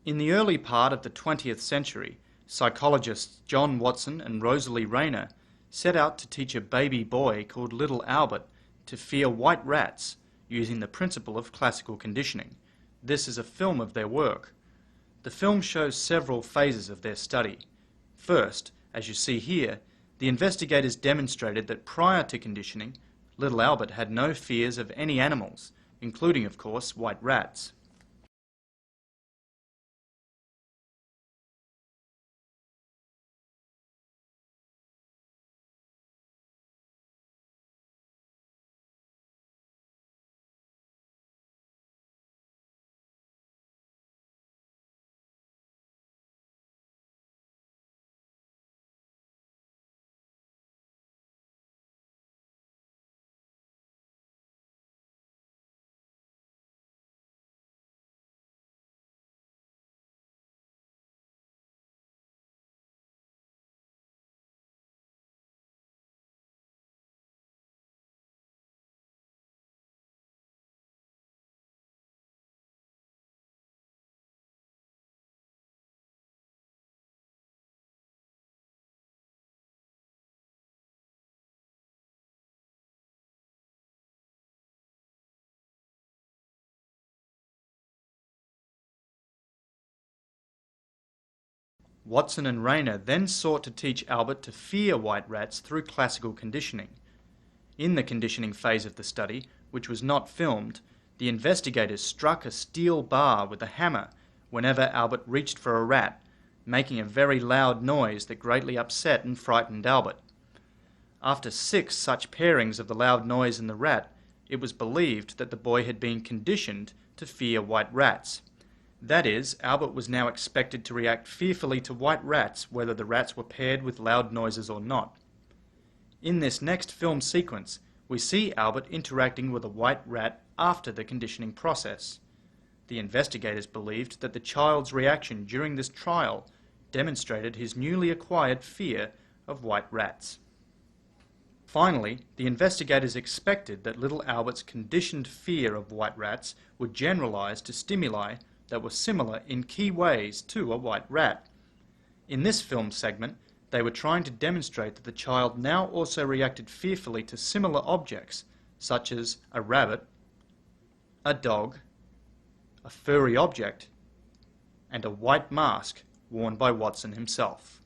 In the early part of the 20th century, psychologists John Watson and Rosalie Rayner set out to teach a baby boy called little Albert to fear white rats using the principle of classical conditioning. This is a film of their work. The film shows several phases of their study. First, as you see here, the investigators demonstrated that prior to conditioning, little Albert had no fears of any animals, including, of course, white rats. Watson and Rayner then sought to teach Albert to fear white rats through classical conditioning. In the conditioning phase of the study, which was not filmed, the investigators struck a steel bar with a hammer whenever Albert reached for a rat, making a very loud noise that greatly upset and frightened Albert. After 6 such pairings of the loud noise and the rat, it was believed that the boy had been conditioned to fear white rats. That is, Albert was now expected to react fearfully to white rats whether the rats were paired with loud noises or not. In this next film sequence, we see Albert interacting with a white rat after the conditioning process. The investigators believed that the child's reaction during this trial demonstrated his newly acquired fear of white rats. Finally, the investigators expected that little Albert's conditioned fear of white rats would generalize to stimuli that were similar in key ways to a white rat. In this film segment, they were trying to demonstrate that the child now also reacted fearfully to similar objects, such as a rabbit, a dog, a furry object, and a white mask worn by Watson himself.